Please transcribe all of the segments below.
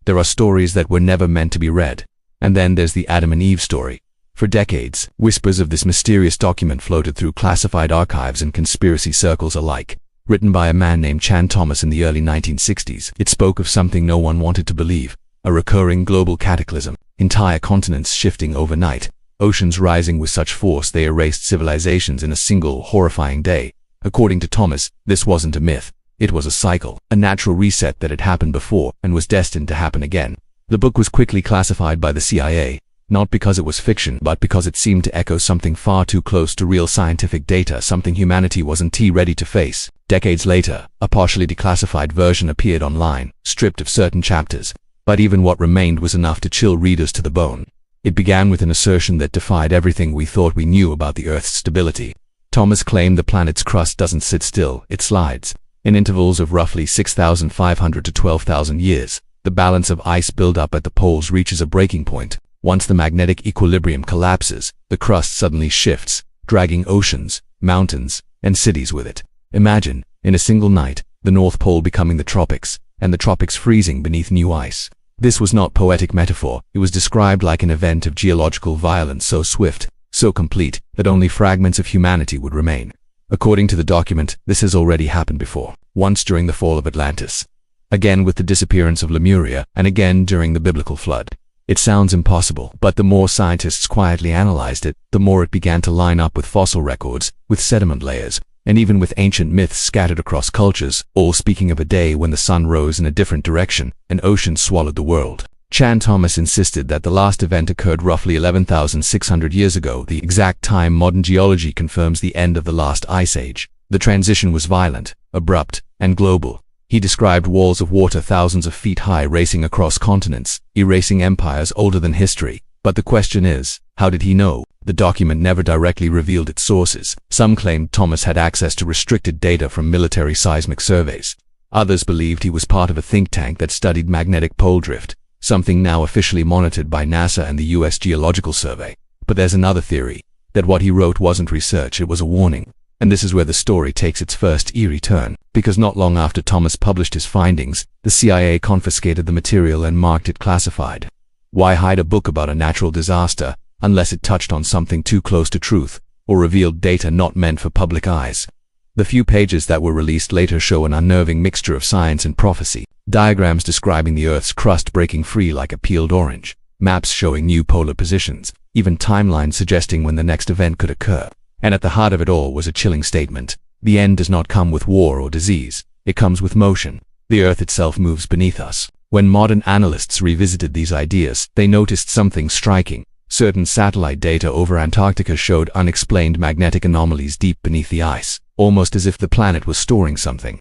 There are stories that were never meant to be read. And then there's the Adam and Eve story. For decades, whispers of this mysterious document floated through classified archives and conspiracy circles alike. Written by a man named Chan Thomas in the early 1960s, it spoke of something no one wanted to believe, a recurring global cataclysm, entire continents shifting overnight, oceans rising with such force they erased civilizations in a single horrifying day. According to Thomas, this wasn't a myth. It was a cycle, a natural reset that had happened before and was destined to happen again. The book was quickly classified by the CIA, not because it was fiction, but because it seemed to echo something far too close to real scientific data, something humanity wasn't ready to face. Decades later, a partially declassified version appeared online, stripped of certain chapters, but even what remained was enough to chill readers to the bone. It began with an assertion that defied everything we thought we knew about the Earth's stability. Thomas claimed the planet's crust doesn't sit still, it slides. In intervals of roughly 6,500 to 12,000 years, the balance of ice buildup at the poles reaches a breaking point. Once the magnetic equilibrium collapses, the crust suddenly shifts, dragging oceans, mountains, and cities with it. Imagine, in a single night, the North Pole becoming the tropics, and the tropics freezing beneath new ice. This was not poetic metaphor, it was described like an event of geological violence so swift, so complete, that only fragments of humanity would remain. According to the document, this has already happened before, once during the fall of Atlantis, again with the disappearance of Lemuria, and again during the biblical flood. It sounds impossible, but the more scientists quietly analyzed it, the more it began to line up with fossil records, with sediment layers, and even with ancient myths scattered across cultures, all speaking of a day when the sun rose in a different direction and oceans swallowed the world. Chan Thomas insisted that the last event occurred roughly 11,600 years ago, the exact time modern geology confirms the end of the last ice age. The transition was violent, abrupt, and global. He described walls of water thousands of feet high racing across continents, erasing empires older than history. But the question is, how did he know? The document never directly revealed its sources. Some claimed Thomas had access to restricted data from military seismic surveys. Others believed he was part of a think tank that studied magnetic pole drift, something now officially monitored by NASA and the US Geological Survey. But there's another theory, that what he wrote wasn't research, it was a warning. And this is where the story takes its first eerie turn, because not long after Thomas published his findings, the CIA confiscated the material and marked it classified. Why hide a book about a natural disaster, unless it touched on something too close to truth, or revealed data not meant for public eyes? The few pages that were released later show an unnerving mixture of science and prophecy. Diagrams describing the Earth's crust breaking free like a peeled orange, maps showing new polar positions, even timelines suggesting when the next event could occur. And at the heart of it all was a chilling statement. The end does not come with war or disease, it comes with motion. The Earth itself moves beneath us. When modern analysts revisited these ideas, they noticed something striking. Certain satellite data over Antarctica showed unexplained magnetic anomalies deep beneath the ice, almost as if the planet was storing something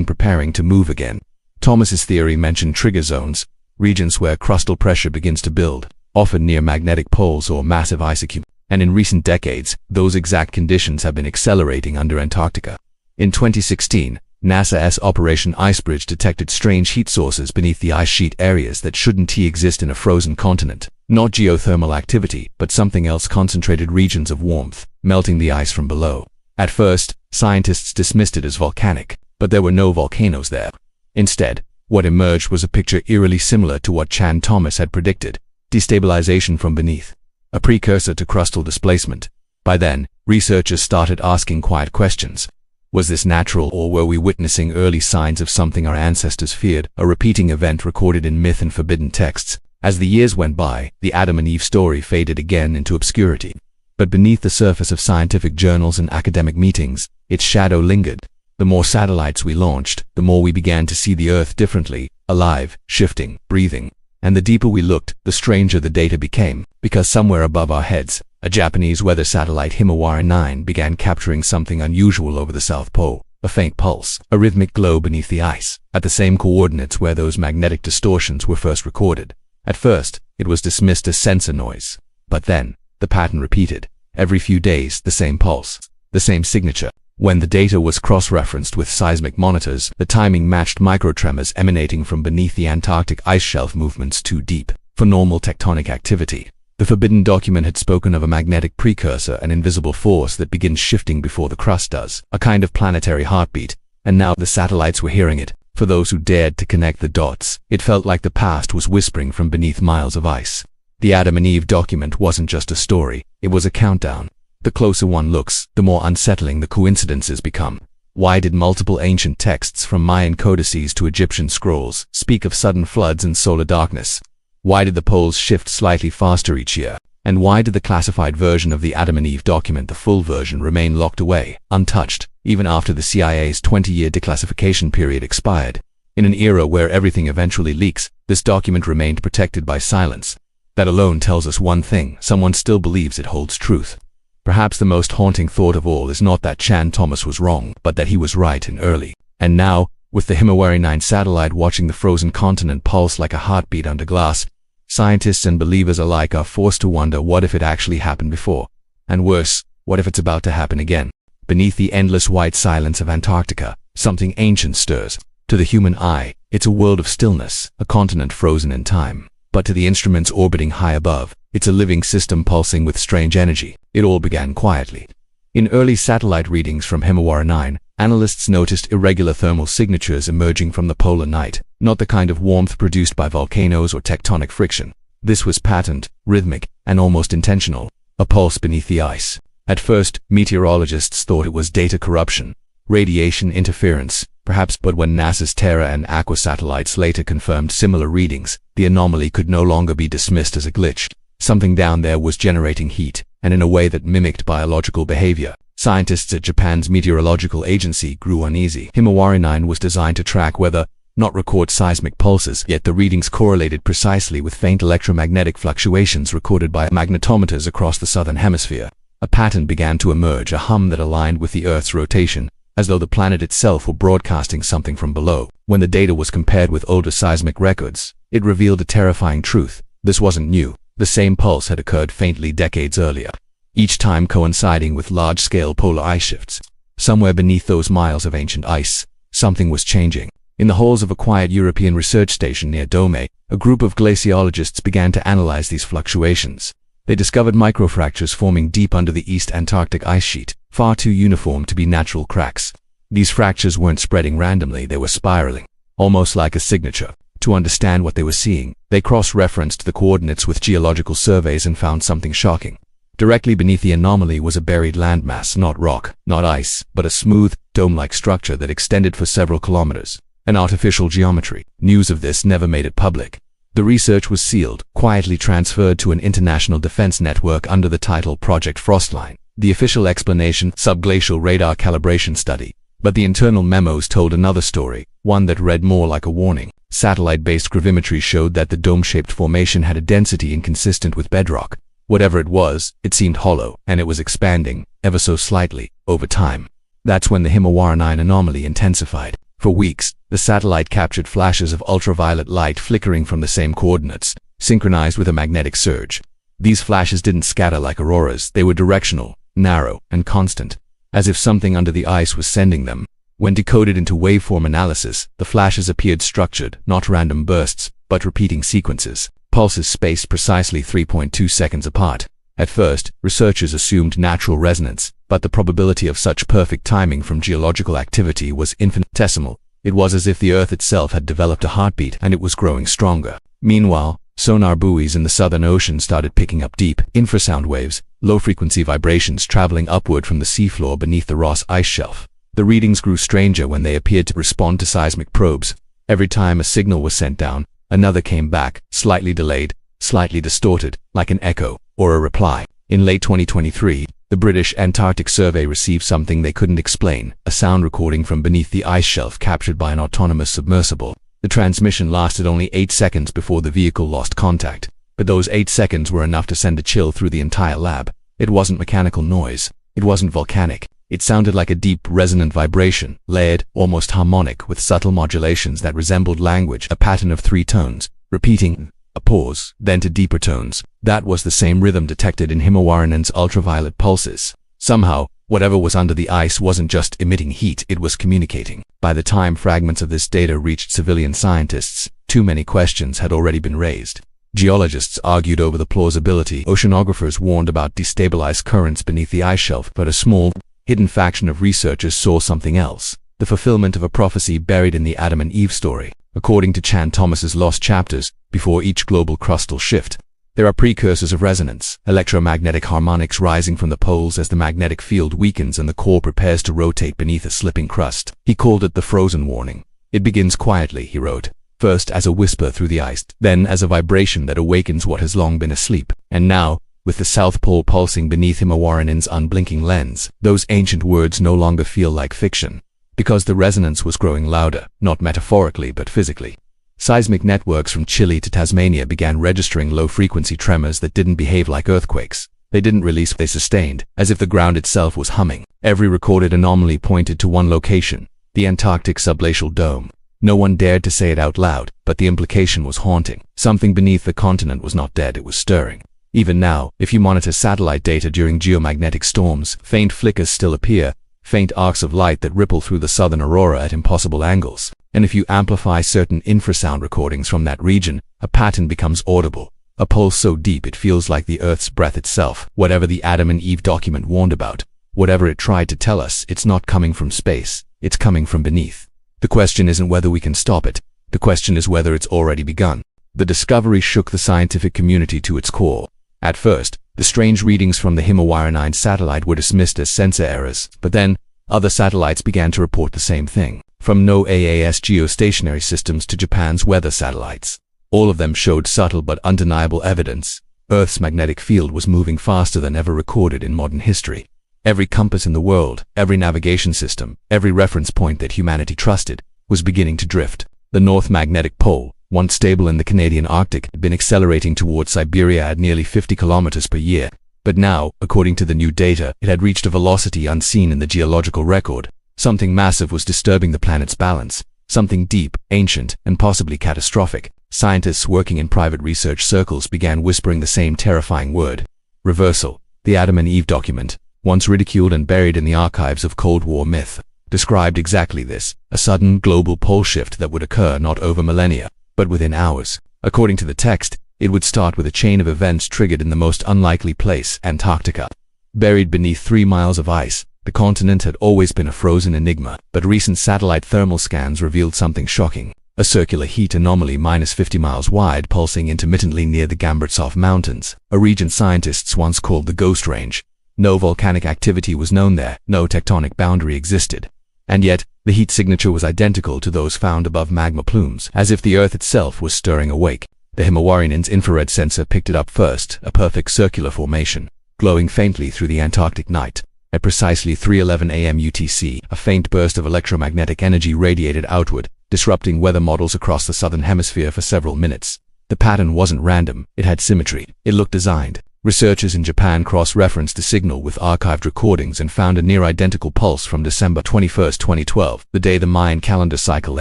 preparing to move again. Thomas's theory mentioned trigger zones, regions where crustal pressure begins to build, often near magnetic poles or massive ice accumulations. And in recent decades, those exact conditions have been accelerating under Antarctica. In 2016, NASA's Operation Icebridge detected strange heat sources beneath the ice sheet, areas that shouldn't exist in a frozen continent. Not geothermal activity, but something else, concentrated regions of warmth, melting the ice from below. At first, scientists dismissed it as volcanic, but there were no volcanoes there. Instead, what emerged was a picture eerily similar to what Chan Thomas had predicted: destabilization from beneath. A precursor to crustal displacement. By then, researchers started asking quiet questions. Was this natural, or were we witnessing early signs of something our ancestors feared, a repeating event recorded in myth and forbidden texts? As the years went by, the Adam and Eve story faded again into obscurity. But beneath the surface of scientific journals and academic meetings, its shadow lingered. The more satellites we launched, the more we began to see the Earth differently, alive, shifting, breathing. And the deeper we looked, the stranger the data became, because somewhere above our heads, a Japanese weather satellite, Himawari 9, began capturing something unusual over the South Pole, a faint pulse, a rhythmic glow beneath the ice, at the same coordinates where those magnetic distortions were first recorded. At first, it was dismissed as sensor noise. But then, the pattern repeated. Every few days, the same pulse, the same signature. When the data was cross-referenced with seismic monitors, the timing matched microtremors emanating from beneath the Antarctic ice shelf, movements too deep for normal tectonic activity. The forbidden document had spoken of a magnetic precursor, an invisible force that begins shifting before the crust does, a kind of planetary heartbeat, and now the satellites were hearing it, For those who dared to connect the dots, it felt like the past was whispering from beneath miles of ice. The Adam and Eve document wasn't just a story, it was a countdown. The closer one looks, the more unsettling the coincidences become. Why did multiple ancient texts, from Mayan codices to Egyptian scrolls, speak of sudden floods and solar darkness? Why did the poles shift slightly faster each year? And why did the classified version of the Adam and Eve document, the full version, remain locked away, untouched, even after the CIA's 20-year declassification period expired? In an era where everything eventually leaks, this document remained protected by silence. That alone tells us one thing: someone still believes it holds truth. Perhaps the most haunting thought of all is not that Chan Thomas was wrong, but that he was right and early. And now, with the Himawari 9 satellite watching the frozen continent pulse like a heartbeat under glass, scientists and believers alike are forced to wonder, what if it actually happened before? And worse, what if it's about to happen again? Beneath the endless white silence of Antarctica, something ancient stirs. To the human eye, it's a world of stillness, a continent frozen in time. But to the instruments orbiting high above, it's a living system pulsing with strange energy. It all began quietly. In early satellite readings from Himawari 9, analysts noticed irregular thermal signatures emerging from the polar night, not the kind of warmth produced by volcanoes or tectonic friction. This was patterned, rhythmic, and almost intentional, a pulse beneath the ice. At first, meteorologists thought it was data corruption, radiation interference, perhaps, but when NASA's Terra and Aqua satellites later confirmed similar readings, the anomaly could no longer be dismissed as a glitch. Something down there was generating heat, and in a way that mimicked biological behavior. Scientists at Japan's meteorological agency grew uneasy. Himawari 9 was designed to track weather, not record seismic pulses, yet the readings correlated precisely with faint electromagnetic fluctuations recorded by magnetometers across the southern hemisphere. A pattern began to emerge, a hum that aligned with the Earth's rotation, as though the planet itself were broadcasting something from below. When the data was compared with older seismic records, it revealed a terrifying truth. This wasn't new. The same pulse had occurred faintly decades earlier, each time coinciding with large-scale polar ice shifts. Somewhere beneath those miles of ancient ice, something was changing. In the halls of a quiet European research station near Dome, a group of glaciologists began to analyze these fluctuations. They discovered microfractures forming deep under the East Antarctic ice sheet, far too uniform to be natural cracks. These fractures weren't spreading randomly, they were spiraling, almost like a signature. To understand what they were seeing, they cross-referenced the coordinates with geological surveys and found something shocking. Directly beneath the anomaly was a buried landmass, not rock, not ice, but a smooth, dome-like structure that extended for several kilometers. An artificial geometry. News of this never made it public. The research was sealed, quietly transferred to an international defense network under the title Project Frostline. The official explanation: subglacial radar calibration study. But the internal memos told another story, one that read more like a warning. Satellite-based gravimetry showed that the dome-shaped formation had a density inconsistent with bedrock. Whatever it was, it seemed hollow, and it was expanding, ever so slightly, over time. That's when the Himawari 9 anomaly intensified. For weeks, the satellite captured flashes of ultraviolet light flickering from the same coordinates, synchronized with a magnetic surge. These flashes didn't scatter like auroras, they were directional, narrow, and constant, as if something under the ice was sending them. When decoded into waveform analysis, the flashes appeared structured, not random bursts, but repeating sequences, pulses spaced precisely 3.2 seconds apart. At first, researchers assumed natural resonance, but the probability of such perfect timing from geological activity was infinitesimal. It was as if the Earth itself had developed a heartbeat, and it was growing stronger. Meanwhile, sonar buoys in the Southern Ocean started picking up deep infrasound waves, low-frequency vibrations traveling upward from the seafloor beneath the Ross ice shelf. The readings grew stranger when they appeared to respond to seismic probes. Every time a signal was sent down, another came back, slightly delayed, slightly distorted, like an echo or a reply. In late 2023, the British Antarctic Survey received something they couldn't explain, a sound recording from beneath the ice shelf captured by an autonomous submersible. The transmission lasted only 8 seconds before the vehicle lost contact, but those 8 seconds were enough to send a chill through the entire lab. It wasn't mechanical noise. It wasn't volcanic. It sounded like a deep, resonant vibration, layered, almost harmonic, with subtle modulations that resembled language, a pattern of 3 tones, repeating, a pause, then to deeper tones. That was the same rhythm detected in Himawari 9's ultraviolet pulses. Somehow, whatever was under the ice wasn't just emitting heat, it was communicating. By the time fragments of this data reached civilian scientists, too many questions had already been raised. Geologists argued over the plausibility. Oceanographers warned about destabilized currents beneath the ice shelf, but a small, hidden faction of researchers saw something else. the fulfillment of a prophecy buried in the Adam and Eve story. According to Chan Thomas's Lost Chapters, before each global crustal shift, there are precursors of resonance, electromagnetic harmonics rising from the poles as the magnetic field weakens and the core prepares to rotate beneath a slipping crust. He called it the frozen warning. It begins quietly, he wrote, first as a whisper through the ice, then as a vibration that awakens what has long been asleep. And now, with the South Pole pulsing beneath Himawarian's unblinking lens, those ancient words no longer feel like fiction, because the resonance was growing louder, not metaphorically but physically. Seismic networks from Chile to Tasmania began registering low-frequency tremors that didn't behave like earthquakes. They didn't release, they sustained, as if the ground itself was humming. Every recorded anomaly pointed to one location, the Antarctic subglacial dome. No one dared to say it out loud, but the implication was haunting. Something beneath the continent was not dead, it was stirring. Even now, if you monitor satellite data during geomagnetic storms, faint flickers still appear, faint arcs of light that ripple through the southern aurora at impossible angles. And if you amplify certain infrasound recordings from that region, a pattern becomes audible, a pulse so deep it feels like the Earth's breath itself. Whatever the Adam and Eve document warned about, whatever it tried to tell us, it's not coming from space, it's coming from beneath. The question isn't whether we can stop it, the question is whether it's already begun. The discovery shook the scientific community to its core. At first, the strange readings from the Himawarian satellite were dismissed as sensor errors, but then, other satellites began to report the same thing. From NOAA's geostationary systems to Japan's weather satellites. All of them showed subtle but undeniable evidence. Earth's magnetic field was moving faster than ever recorded in modern history. Every compass in the world, every navigation system, every reference point that humanity trusted, was beginning to drift. The North Magnetic Pole, once stable in the Canadian Arctic, had been accelerating towards Siberia at nearly 50 kilometers per year. But now, according to the new data, it had reached a velocity unseen in the geological record. Something massive was disturbing the planet's balance, something deep, ancient, and possibly catastrophic. Scientists working in private research circles began whispering the same terrifying word. Reversal. The Adam and Eve document, once ridiculed and buried in the archives of Cold War myth, described exactly this, a sudden global pole shift that would occur not over millennia, but within hours. According to the text, it would start with a chain of events triggered in the most unlikely place, Antarctica. Buried beneath 3 miles of ice, the continent had always been a frozen enigma, but recent satellite thermal scans revealed something shocking. A circular heat anomaly minus 50 miles wide pulsing intermittently near the Gamburtsev Mountains, a region scientists once called the Ghost Range. No volcanic activity was known there, no tectonic boundary existed. And yet, the heat signature was identical to those found above magma plumes, as if the Earth itself was stirring awake. The Himawarian's infrared sensor picked it up first, a perfect circular formation, glowing faintly through the Antarctic night. At precisely 3:11 a.m. UTC, a faint burst of electromagnetic energy radiated outward, disrupting weather models across the southern hemisphere for several minutes. The pattern wasn't random, it had symmetry. It looked designed. Researchers in Japan cross-referenced the signal with archived recordings and found a near-identical pulse from December 21, 2012, the day the Mayan calendar cycle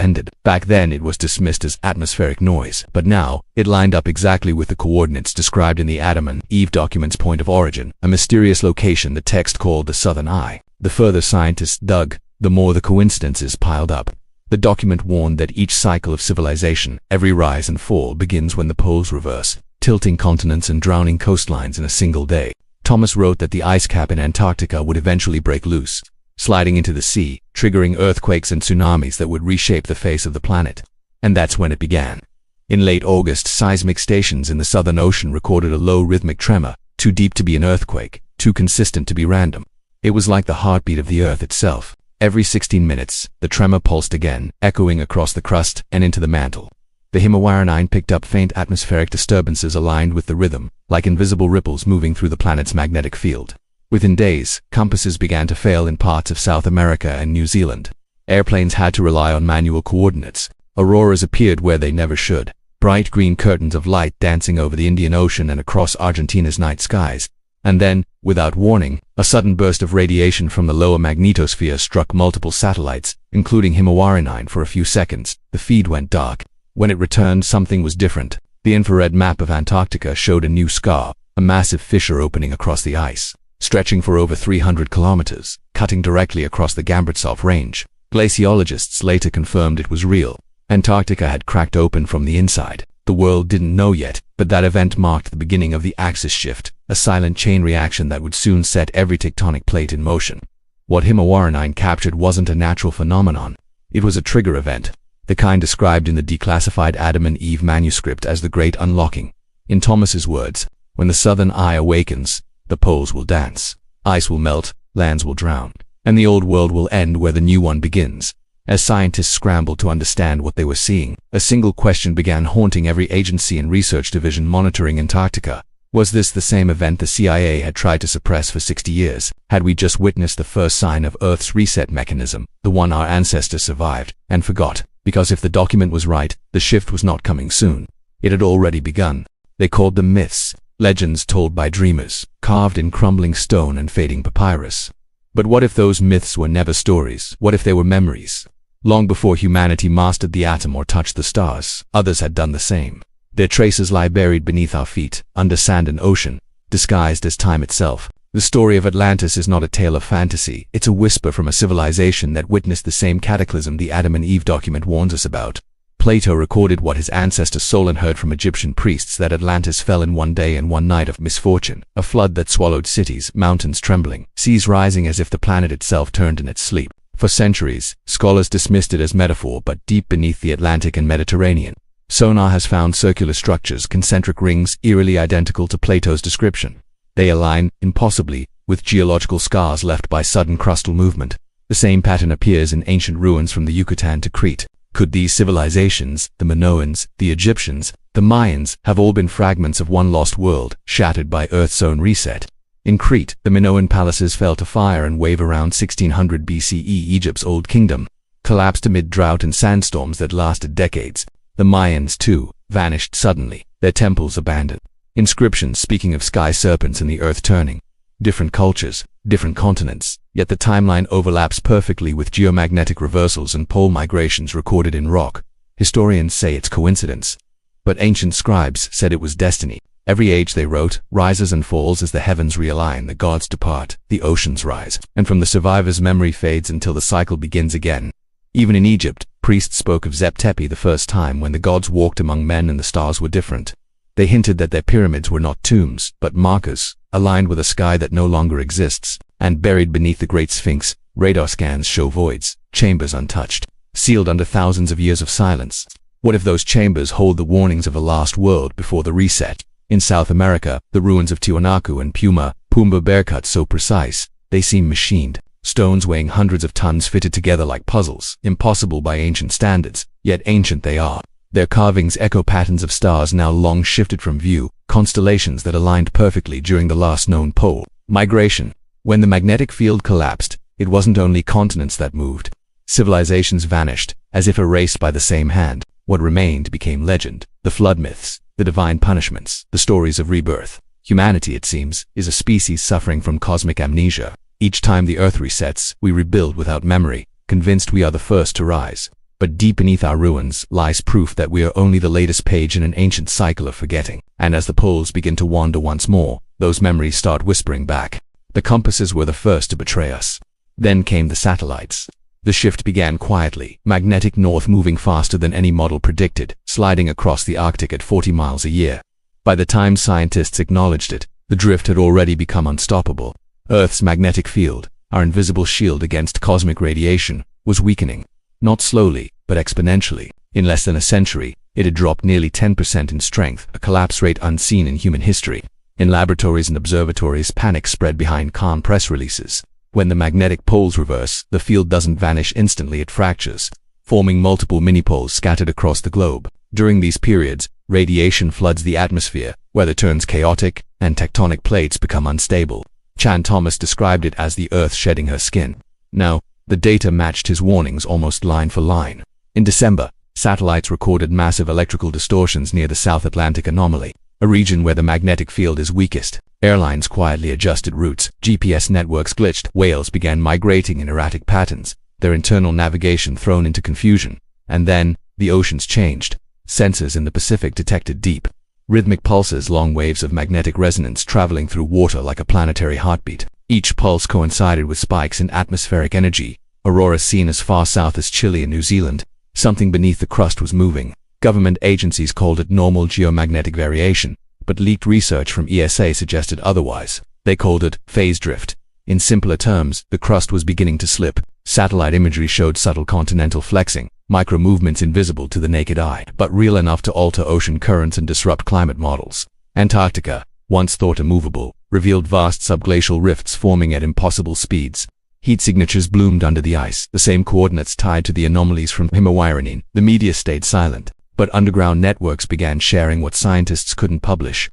ended. Back then it was dismissed as atmospheric noise, but now, it lined up exactly with the coordinates described in the Adam and Eve document's point of origin, a mysterious location the text called the Southern Eye. The further scientists dug, the more the coincidences piled up. The document warned that each cycle of civilization, every rise and fall, begins when the poles reverse, tilting continents and drowning coastlines in a single day. Thomas wrote that the ice cap in Antarctica would eventually break loose, sliding into the sea, triggering earthquakes and tsunamis that would reshape the face of the planet. And that's when it began. In late August, seismic stations in the Southern Ocean recorded a low rhythmic tremor, too deep to be an earthquake, too consistent to be random. It was like the heartbeat of the Earth itself. Every 16 minutes, the tremor pulsed again, echoing across the crust and into the mantle. The Himawarian picked up faint atmospheric disturbances aligned with the rhythm, like invisible ripples moving through the planet's magnetic field. Within days, compasses began to fail in parts of South America and New Zealand. Airplanes had to rely on manual coordinates. Auroras appeared where they never should, bright green curtains of light dancing over the Indian Ocean and across Argentina's night skies. And then, without warning, a sudden burst of radiation from the lower magnetosphere struck multiple satellites, including Himawarian, for a few seconds. The feed went dark. When it returned, something was different. The infrared map of Antarctica showed a new scar, a massive fissure opening across the ice, stretching for over 300 kilometers, cutting directly across the Gamburtsev Range. Glaciologists later confirmed it was real. Antarctica had cracked open from the inside. The world didn't know yet, but that event marked the beginning of the axis shift, a silent chain reaction that would soon set every tectonic plate in motion. What Himawaranine captured wasn't a natural phenomenon. It was a trigger event, the kind described in the declassified Adam and Eve manuscript as the Great Unlocking. In Thomas's words, when the southern eye awakens, the poles will dance, ice will melt, lands will drown, and the old world will end where the new one begins. As scientists scrambled to understand what they were seeing, a single question began haunting every agency and research division monitoring Antarctica. Was this the same event the CIA had tried to suppress for 60 years? Had we just witnessed the first sign of Earth's reset mechanism, the one our ancestors survived and forgot? Because if the document was right, the shift was not coming soon. It had already begun. They called them myths, legends told by dreamers, carved in crumbling stone and fading papyrus. But what if those myths were never stories? What if they were memories? Long before humanity mastered the atom or touched the stars, others had done the same. Their traces lie buried beneath our feet, under sand and ocean, disguised as time itself. The story of Atlantis is not a tale of fantasy, it's a whisper from a civilization that witnessed the same cataclysm the Adam and Eve document warns us about. Plato recorded what his ancestor Solon heard from Egyptian priests, that Atlantis fell in one day and one night of misfortune, a flood that swallowed cities, mountains trembling, seas rising as if the planet itself turned in its sleep. For centuries, scholars dismissed it as metaphor, but deep beneath the Atlantic and Mediterranean, sonar has found circular structures, concentric rings, eerily identical to Plato's description. They align, impossibly, with geological scars left by sudden crustal movement. The same pattern appears in ancient ruins from the Yucatan to Crete. Could these civilizations, the Minoans, the Egyptians, the Mayans, have all been fragments of one lost world, shattered by Earth's own reset? In Crete, the Minoan palaces fell to fire and wave around 1600 BCE. Egypt's old kingdom collapsed amid drought and sandstorms that lasted decades. The Mayans, too, vanished suddenly, their temples abandoned. Inscriptions speaking of sky serpents and the earth turning. Different cultures, different continents, yet the timeline overlaps perfectly with geomagnetic reversals and pole migrations recorded in rock. Historians say it's coincidence, but ancient scribes said it was destiny. Every age, they wrote, rises and falls as the heavens realign, the gods depart, the oceans rise, and from the survivor's memory fades until the cycle begins again. Even in Egypt, priests spoke of Zep Tepi, the first time when the gods walked among men and the stars were different. They hinted that their pyramids were not tombs, but markers, aligned with a sky that no longer exists, and buried beneath the Great Sphinx, radar scans show voids, chambers untouched, sealed under thousands of years of silence. What if those chambers hold the warnings of a last world before the reset? In South America, the ruins of Tiwanaku and Pumbaa bear cuts so precise, they seem machined. Stones weighing hundreds of tons fitted together like puzzles, impossible by ancient standards, yet ancient they are. Their carvings echo patterns of stars now long shifted from view, constellations that aligned perfectly during the last known pole migration. When the magnetic field collapsed, it wasn't only continents that moved. Civilizations vanished, as if erased by the same hand. What remained became legend, the flood myths, the divine punishments, the stories of rebirth. Humanity, it seems, is a species suffering from cosmic amnesia. Each time the earth resets, we rebuild without memory, convinced we are the first to rise. But deep beneath our ruins lies proof that we are only the latest page in an ancient cycle of forgetting. And as the poles begin to wander once more, those memories start whispering back. The compasses were the first to betray us. Then came the satellites. The shift began quietly, magnetic north moving faster than any model predicted, sliding across the Arctic at 40 miles a year. By the time scientists acknowledged it, the drift had already become unstoppable. Earth's magnetic field, our invisible shield against cosmic radiation, was weakening. Not slowly, but exponentially. In less than a century, it had dropped nearly 10% in strength, a collapse rate unseen in human history. In laboratories and observatories, panic spread behind calm press releases. When the magnetic poles reverse, the field doesn't vanish instantly, it fractures, forming multiple mini-poles scattered across the globe. During these periods, radiation floods the atmosphere, weather turns chaotic, and tectonic plates become unstable. Chan Thomas described it as the Earth shedding her skin. Now, the data matched his warnings almost line for line. In December, satellites recorded massive electrical distortions near the South Atlantic anomaly, a region where the magnetic field is weakest. Airlines quietly adjusted routes, GPS networks glitched, whales began migrating in erratic patterns, their internal navigation thrown into confusion. And then, the oceans changed. Sensors in the Pacific detected deep, rhythmic pulses, long waves of magnetic resonance traveling through water like a planetary heartbeat. Each pulse coincided with spikes in atmospheric energy. Auroras seen as far south as Chile and New Zealand. Something beneath the crust was moving. Government agencies called it normal geomagnetic variation, but leaked research from ESA suggested otherwise. They called it phase drift. In simpler terms, the crust was beginning to slip. Satellite imagery showed subtle continental flexing, micro-movements invisible to the naked eye, but real enough to alter ocean currents and disrupt climate models. Antarctica, once thought immovable, revealed vast subglacial rifts forming at impossible speeds. Heat signatures bloomed under the ice, the same coordinates tied to the anomalies from Himawayanin. The media stayed silent, but underground networks began sharing what scientists couldn't publish.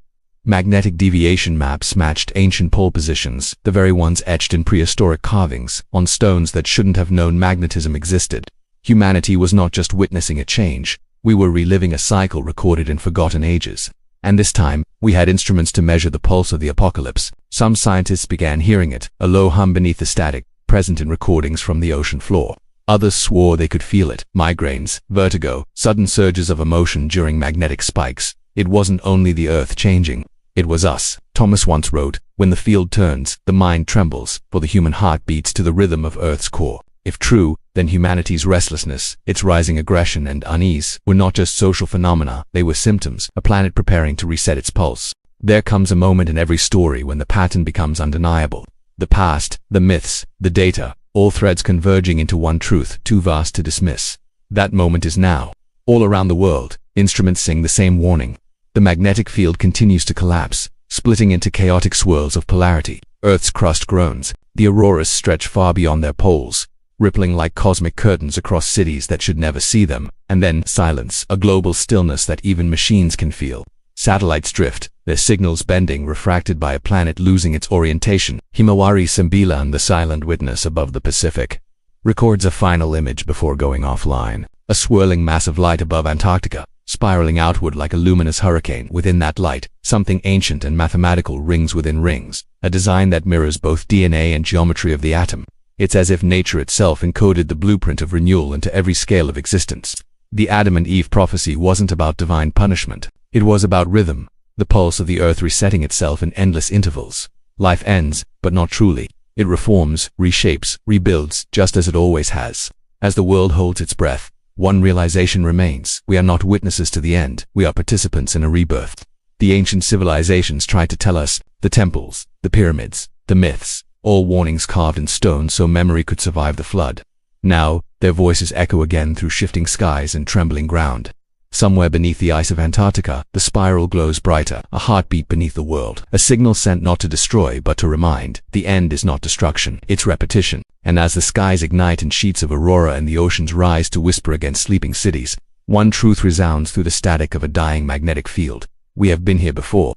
Magnetic deviation maps matched ancient pole positions, the very ones etched in prehistoric carvings, on stones that shouldn't have known magnetism existed. Humanity was not just witnessing a change, we were reliving a cycle recorded in forgotten ages. And this time, we had instruments to measure the pulse of the apocalypse. Some scientists began hearing it, a low hum beneath the static, present in recordings from the ocean floor. Others swore they could feel it. Migraines, vertigo, sudden surges of emotion during magnetic spikes. It wasn't only the earth changing, it was us. Thomas once wrote, "When the field turns, the mind trembles, for the human heart beats to the rhythm of Earth's core." If true, then humanity's restlessness, its rising aggression and unease, were not just social phenomena, they were symptoms, a planet preparing to reset its pulse. There comes a moment in every story when the pattern becomes undeniable. The past, the myths, the data, all threads converging into one truth, too vast to dismiss. That moment is now. All around the world, instruments sing the same warning. The magnetic field continues to collapse, splitting into chaotic swirls of polarity. Earth's crust groans. The auroras stretch far beyond their poles, rippling like cosmic curtains across cities that should never see them. And then silence, a global stillness that even machines can feel. Satellites drift, their signals bending, refracted by a planet losing its orientation. Himawari Sambilan, the silent witness above the Pacific, records a final image before going offline. A swirling mass of light above Antarctica, spiraling outward like a luminous hurricane. Within that light, something ancient and mathematical rings within rings, a design that mirrors both DNA and geometry of the atom. It's as if nature itself encoded the blueprint of renewal into every scale of existence. The Adam and Eve prophecy wasn't about divine punishment. It was about rhythm, the pulse of the earth resetting itself in endless intervals. Life ends, but not truly. It reforms, reshapes, rebuilds, just as it always has. As the world holds its breath, one realization remains. We are not witnesses to the end, we are participants in a rebirth. The ancient civilizations tried to tell us, the temples, the pyramids, the myths, all warnings carved in stone so memory could survive the flood. Now, their voices echo again through shifting skies and trembling ground. Somewhere beneath the ice of Antarctica, the spiral glows brighter, a heartbeat beneath the world, a signal sent not to destroy but to remind. The end is not destruction, it's repetition. And as the skies ignite and sheets of aurora and the oceans rise to whisper against sleeping cities, one truth resounds through the static of a dying magnetic field. We have been here before.